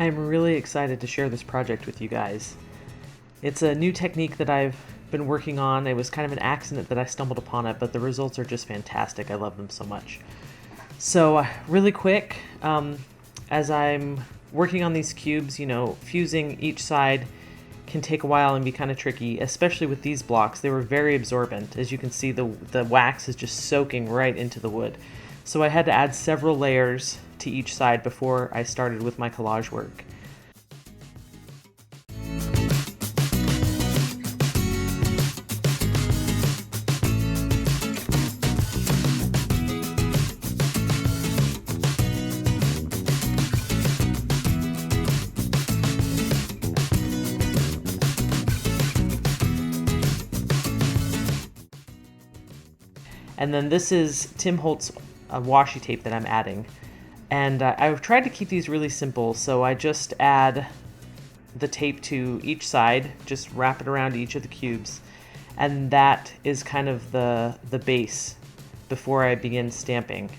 I'm really excited to share this project with you guys. It's a new technique that I've been working on. It was kind of an accident that I stumbled upon it, but the results are just fantastic. I love them so much. So really quick, as I'm working on these cubes, fusing each side can take a while and be kind of tricky, especially with these blocks. They were very absorbent. As you can see, the wax is just soaking right into the wood. So I had to add several layers to each side before I started with my collage work. And then this is Tim Holtz washi tape that I'm adding. And I've tried to keep these really simple, so I just add the tape to each side, just wrap it around each of the cubes, and that is kind of the base before I begin stamping.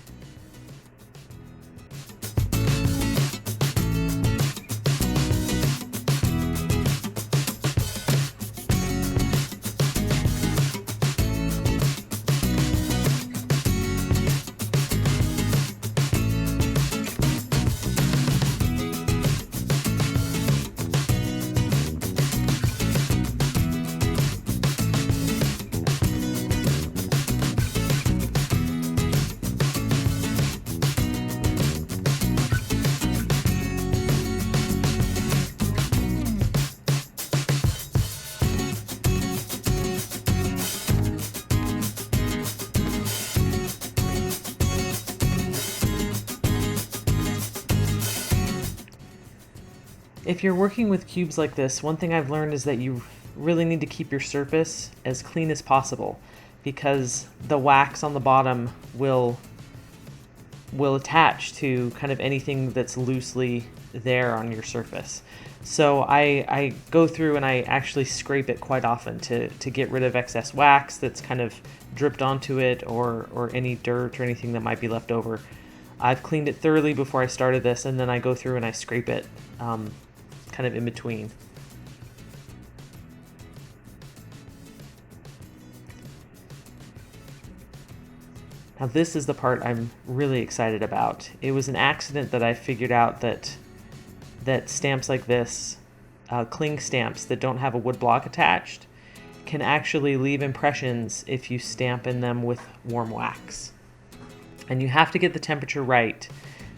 If you're working with cubes like this, one thing I've learned is that you really need to keep your surface as clean as possible, because the wax on the bottom will attach to kind of anything that's loosely there on your surface. So I go through and I actually scrape it quite often to get rid of excess wax that's kind of dripped onto it, or any dirt or anything that might be left over. I've cleaned it thoroughly before I started this, and then I go through and I scrape it kind of in between. Now this is the part I'm really excited about. It was an accident that I figured out that stamps like this, cling stamps that don't have a wood block attached, can actually leave impressions if you stamp in them with warm wax. And you have to get the temperature right.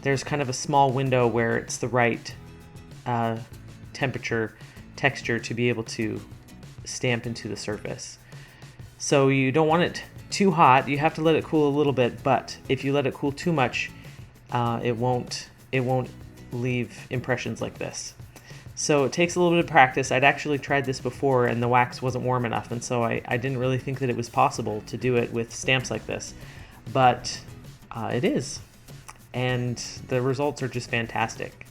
There's kind of a small window where it's the right texture to be able to stamp into the surface. So you don't want it too hot. You have to let it cool a little bit, but if you let it cool too much, it won't leave impressions like this. So it takes a little bit of practice. I'd actually tried this before and the wax wasn't warm enough, and so I didn't really think that it was possible to do it with stamps like this, but it is, and the results are just fantastic.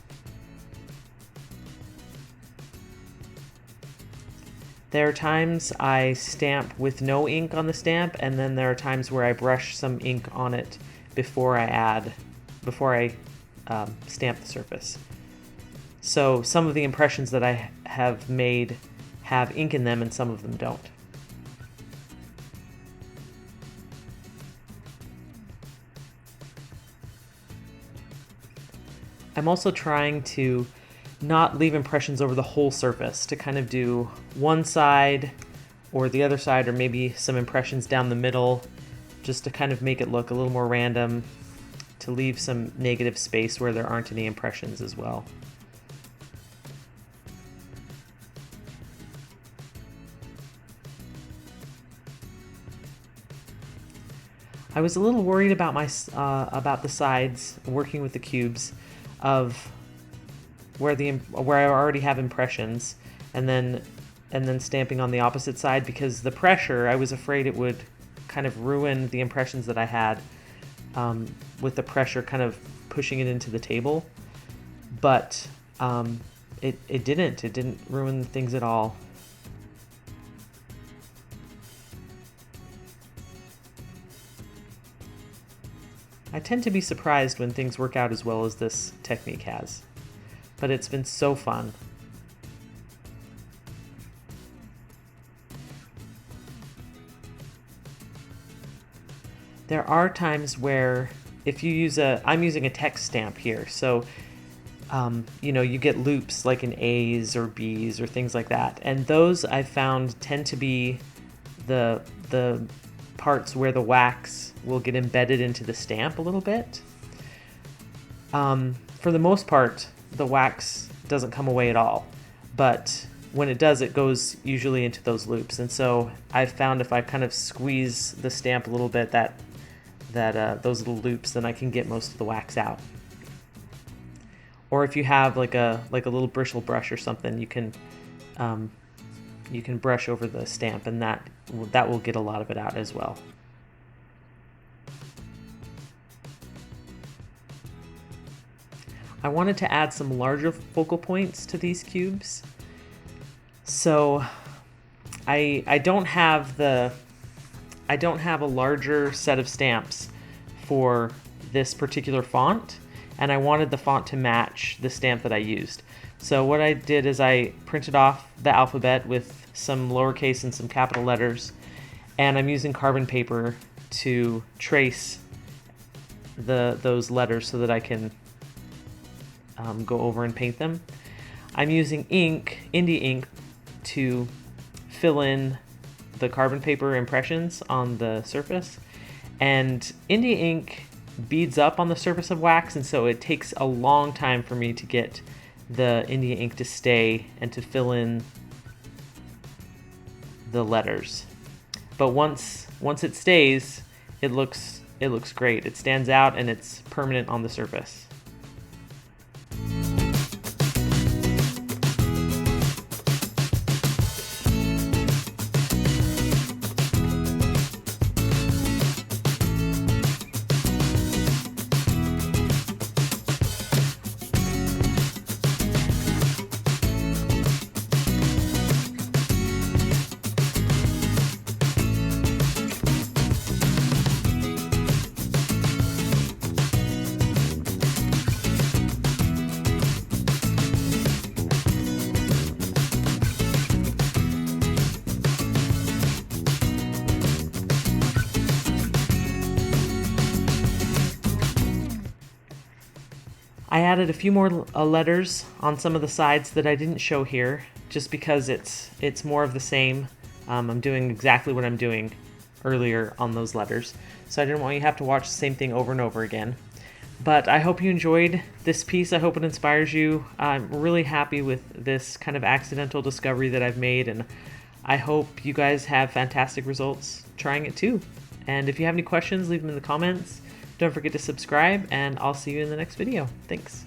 There are times I stamp with no ink on the stamp, and then there are times where I brush some ink on it before I stamp the surface. So some of the impressions that I have made have ink in them and some of them don't. I'm also trying to not leave impressions over the whole surface, to kind of do one side or the other side, or maybe some impressions down the middle, just to kind of make it look a little more random, to leave some negative space where there aren't any impressions as well. I was a little worried about about the sides, working with the cubes, of where I already have impressions, and then stamping on the opposite side, because the pressure, I was afraid it would kind of ruin the impressions that I had, with the pressure kind of pushing it into the table. But it didn't ruin things at all. I tend to be surprised when things work out as well as this technique has. but it's been so fun. There are times where if you use I'm using a text stamp here, so you know, you get loops like in A's or B's or things like that, and those I've found tend to be the parts where the wax will get embedded into the stamp a little bit. For the most part, the wax doesn't come away at all, but when it does, it goes usually into those loops. And so I've found if I kind of squeeze the stamp a little bit, that those little loops, then I can get most of the wax out. Or if you have like a little bristle brush or something, you can brush over the stamp, and that will get a lot of it out as well. I wanted to add some larger focal points to these cubes, so I don't have a larger set of stamps for this particular font, and I wanted the font to match the stamp that I used. So what I did is I printed off the alphabet with some lowercase and some capital letters, and I'm using carbon paper to trace those letters so that I can go over and paint them. I'm using ink, Indie ink, to fill in the carbon paper impressions on the surface, and Indie ink beads up on the surface of wax, and so it takes a long time for me to get the Indie ink to stay and to fill in the letters. But once it stays, it looks great. It stands out and it's permanent on the surface. I added a few more letters on some of the sides that I didn't show here, just because it's more of the same. I'm doing exactly what I'm doing earlier on those letters, so I didn't want you to have to watch the same thing over and over again. But I hope you enjoyed this piece. I hope it inspires you. I'm really happy with this kind of accidental discovery that I've made, and I hope you guys have fantastic results trying it too. And if you have any questions, leave them in the comments. Don't forget to subscribe, and I'll see you in the next video. Thanks.